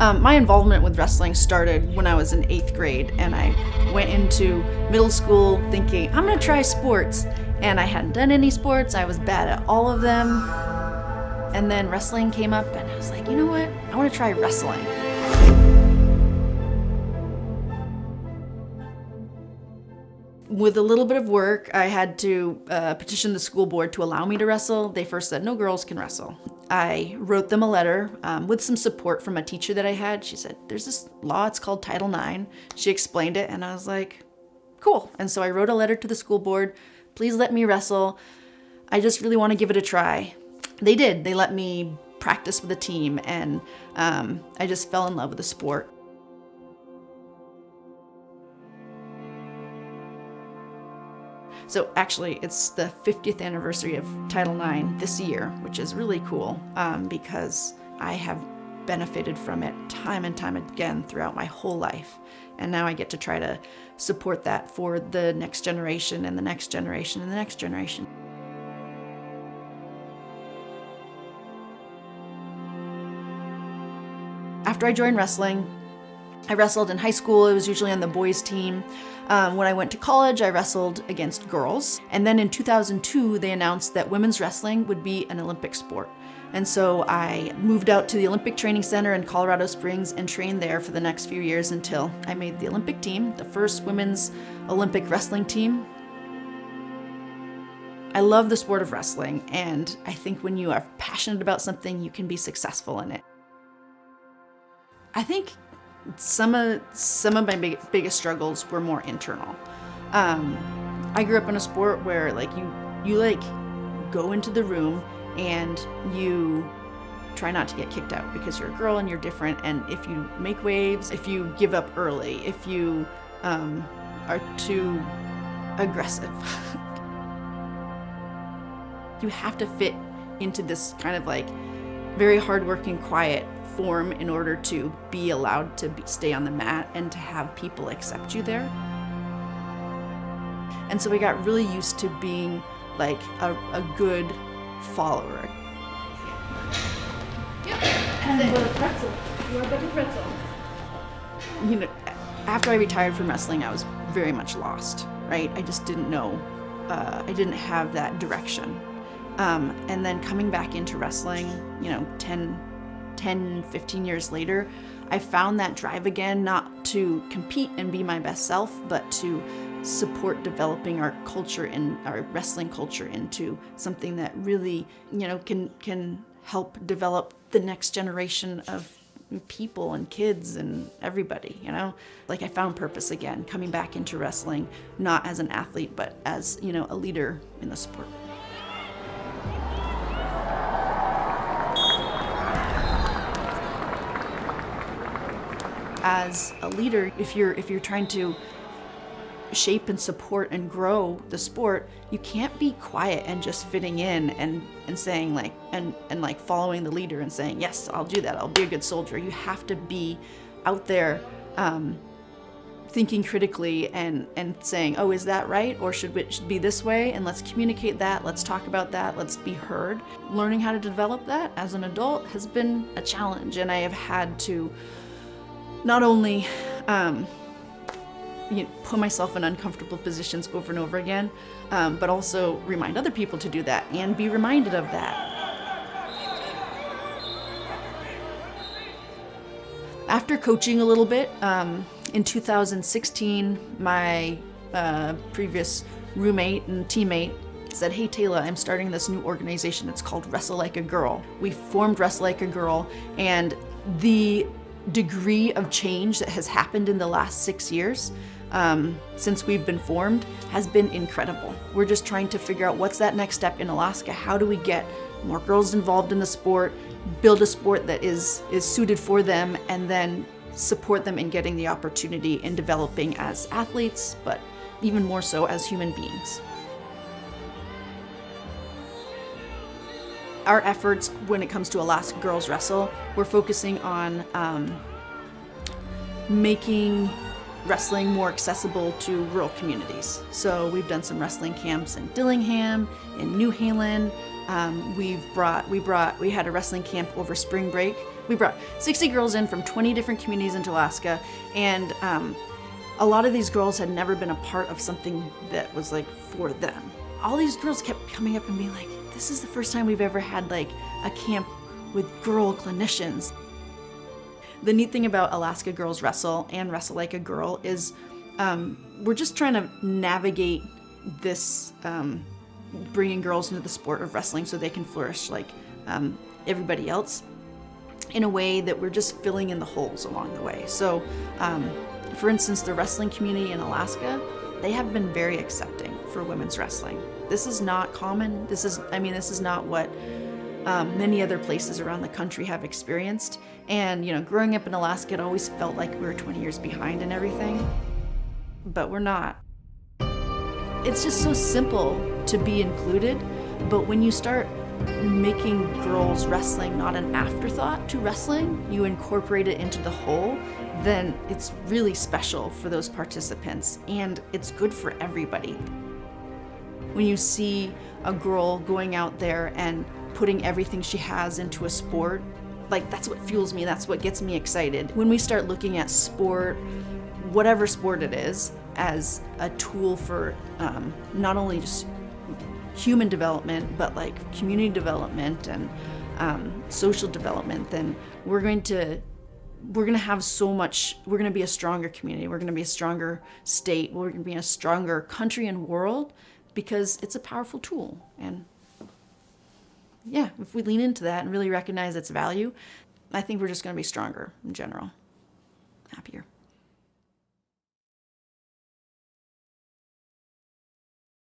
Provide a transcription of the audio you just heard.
My involvement with wrestling started when I was in 8th grade, and I went into middle school thinking, I'm gonna try sports. And I hadn't done any sports, I was bad at all of them. And then wrestling came up, and I was like, you know what? I wanna try wrestling. With a little bit of work, I had to petition the school board to allow me to wrestle. They first said, no girls can wrestle. I wrote them a letter with some support from a teacher that I had. She said, there's this law, it's called Title IX. She explained it, and I was like, cool. And so I wrote a letter to the school board, please let me wrestle. I just really want to give it a try. They did. They let me practice with a team, and I just fell in love with the sport. So actually, it's the 50th anniversary of Title IX this year, which is really cool because I have benefited from it time and time again throughout my whole life. And now I get to try to support that for the next generation and the next generation and the next generation. After I joined wrestling, I wrestled in high school. It was usually on the boys' team. When I went to college, I wrestled against girls. And then in 2002, they announced that women's wrestling would be an Olympic sport. And so I moved out to the Olympic Training Center in Colorado Springs and trained there for the next few years until I made the Olympic team, the first women's Olympic wrestling team. I love the sport of wrestling, and I think when you are passionate about something, you can be successful in it. I think some of my biggest struggles were more internal. I grew up in a sport where you go into the room and you try not to get kicked out because you're a girl and you're different, and if you make waves, if you give up early, if you are too aggressive, you have to fit into this kind of very hardworking, quiet form in order to be allowed to stay on the mat and to have people accept you there. And so we got really used to being a good follower. Yep. And what a pretzel. You are but a pretzel. You know, after I retired from wrestling, I was very much lost, right? I just didn't know. I didn't have that direction. And then coming back into wrestling, 10, 15 years later, I found that drive again, not to compete and be my best self, but to support developing our culture and our wrestling culture into something that really, can help develop the next generation of people and kids and everybody, I found purpose again, coming back into wrestling, not as an athlete, but as, a leader in the sport. As a leader, if you're trying to shape and support and grow the sport, you can't be quiet and just fitting in and saying and following the leader and saying, yes, I'll do that, I'll be a good soldier. You have to be out there thinking critically and saying, oh, is that right? Or should it be this way? And let's communicate that, let's talk about that, let's be heard. Learning how to develop that as an adult has been a challenge, and I have had to not only put myself in uncomfortable positions over and over again, but also remind other people to do that and be reminded of that. After coaching a little bit, in 2016, my previous roommate and teammate said, hey Tela, I'm starting this new organization. It's called Wrestle Like a Girl. We formed Wrestle Like a Girl, and the degree of change that has happened in the last 6 years since we've been formed has been incredible. We're just trying to figure out what's that next step in Alaska. How do we get more girls involved in the sport, build a sport that is suited for them, and then support them in getting the opportunity in developing as athletes, but even more so as human beings. Our efforts when it comes to Alaska Girls Wrestle, we're focusing on making wrestling more accessible to rural communities. So we've done some wrestling camps in Dillingham, in New Haven. We had a wrestling camp over spring break We brought 60 girls in from 20 different communities into Alaska, and a lot of these girls had never been a part of something that was like for them. All these girls kept coming up and being like, this is the first time we've ever had like a camp with girl clinicians. The neat thing about Alaska Girls Wrestle and Wrestle Like a Girl is we're just trying to navigate this bringing girls into the sport of wrestling so they can flourish like everybody else, in a way that we're just filling in the holes along the way. So for instance, the wrestling community in Alaska, they have been very accepting for women's wrestling. This is not common. This is not what many other places around the country have experienced. And growing up in Alaska, it always felt like we were 20 years behind in everything, but we're not. It's just so simple to be included, but when you start making girls wrestling not an afterthought to wrestling, you incorporate it into the whole, then it's really special for those participants, and it's good for everybody. When you see a girl going out there and putting everything she has into a sport, like that's what fuels me, that's what gets me excited. When we start looking at sport, whatever sport it is, as a tool for not only just human development, but like community development and social development, then we're going to have so much. We're going to be a stronger community. We're going to be a stronger state. We're going to be a stronger country and world, because it's a powerful tool. And yeah, if we lean into that and really recognize its value, I think we're just going to be stronger in general, happier.